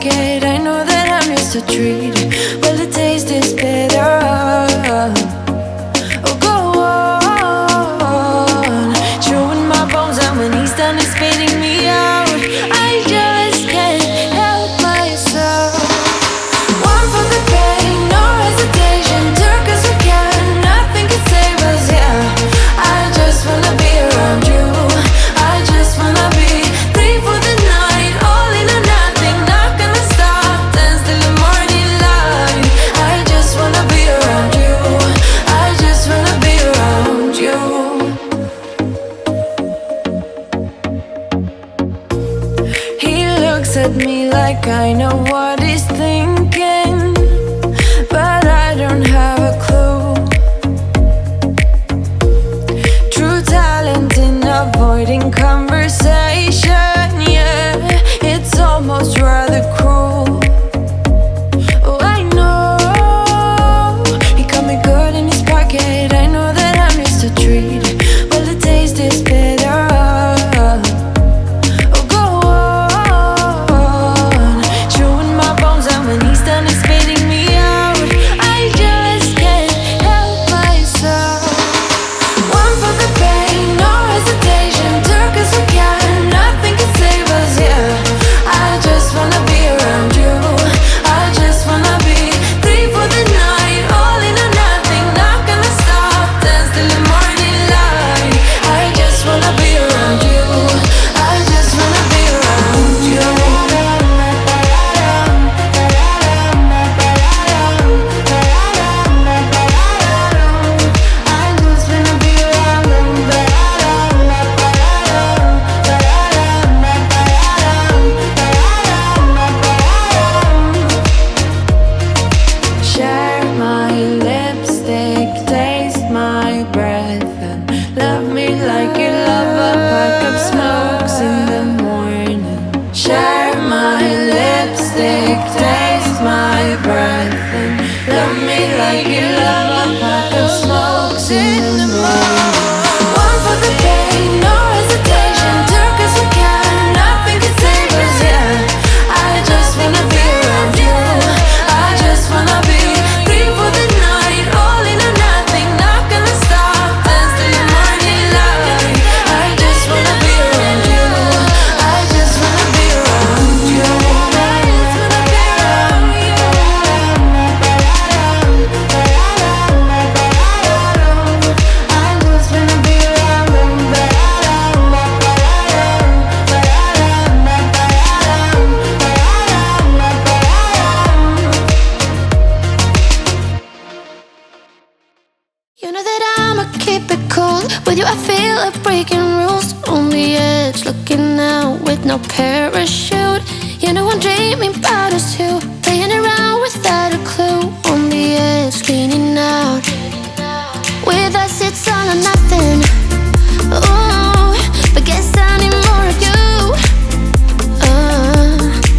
pocket. I know that I'm just a treat. Well, the taste is better. Oh, go on, chewing my bones out when he's done and spitting me out. I just can't help myself. One for the pain, no hesitation. Took us again, nothing can save us, yeah. I just wanna be around you. I just wanna be three for the night, all in or nothing. Not gonna stop, dance till the morning light. I just wanna be around you. I just wanna be around you. He looks at me like I know what he's thinking, but I don't have a clue. True talent in avoiding conversation, yeah, it's almost rather cruel. Oh, I know he got me good in his pocket. I know that I'm just a treat. Well, the taste is better. Oh, go on, chewing my bones out when he's done and spitting me out. I just can't help myself. One for the pain, no hesitation. Took us again, nothing can save us, yeah. I just wanna be around you. I just wanna be three for the night, all in or nothing. Not gonna stop, dance till the morning light. I just wanna be around you. I just wanna be around you. I just wanna be around you. Share my lipstick, taste my breath, and love me like you love a pack of smokes in the morning. Share my lipstick, taste my breath, and love me like you love a pack of smokes in the morning. One for the pain, no hesitation. Took us again, nothing can save us, yeah. I just wanna be around you. I just wanna be three for the night, all in or nothing. Not gonna stop, dance till the morning light. I just wanna be around you. I just wanna be around you. I just wanna be around you. I just wanna be around you. You know that I'ma keep it cool. With you I feel like breaking rules. On the edge, looking out with no parachute. You know I'm dreaming about us two, playing around without a clue. On the edge, cleaning out. With us it's all or nothing. Ooh, but guess I need more of you.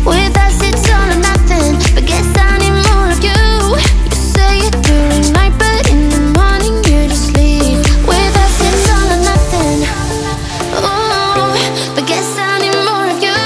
With us it's all or nothing, but guess I need more of you. You say it during night, but in the morning you just leave. With us it's all or nothing. Ooh, but guess I need more of you.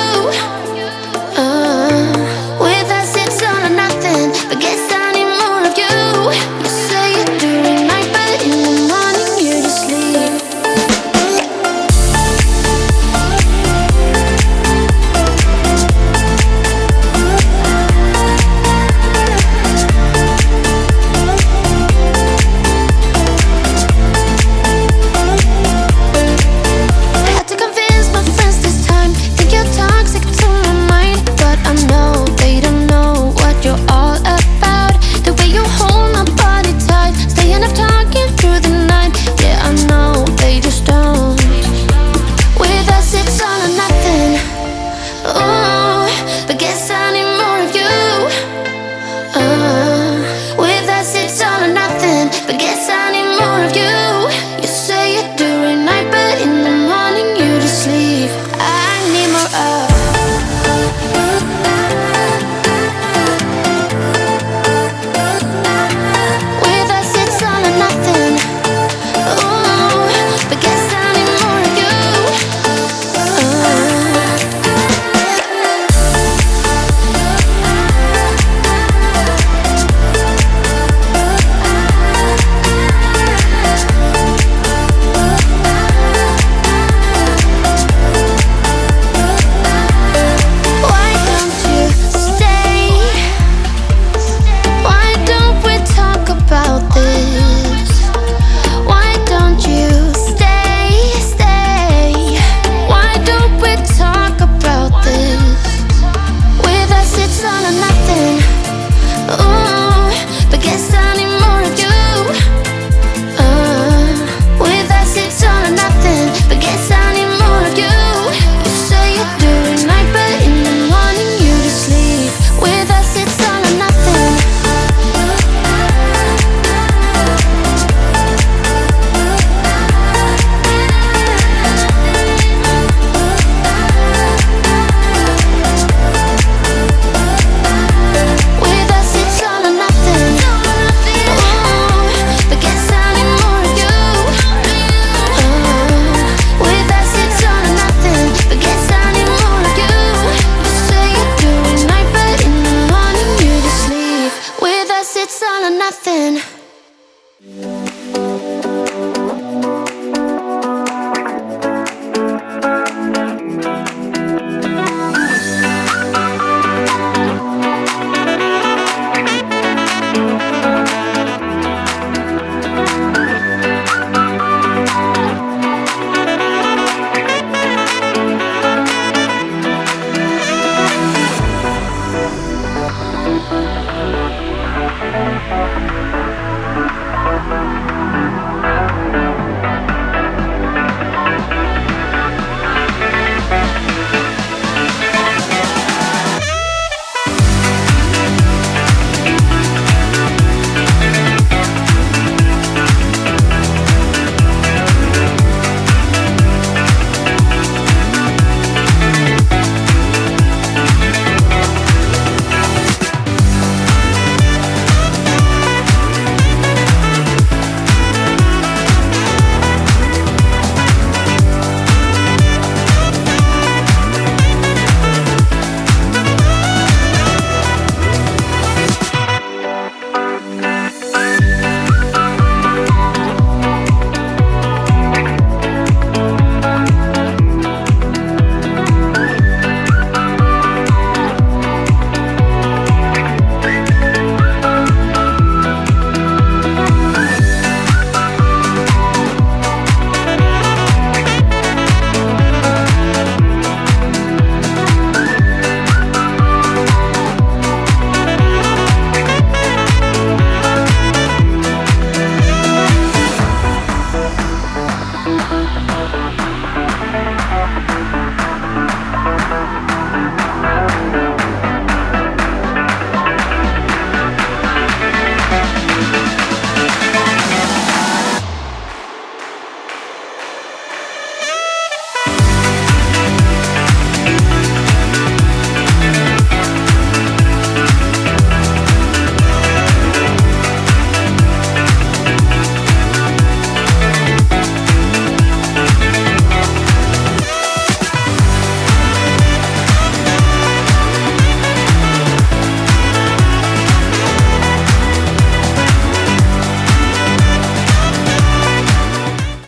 nothing.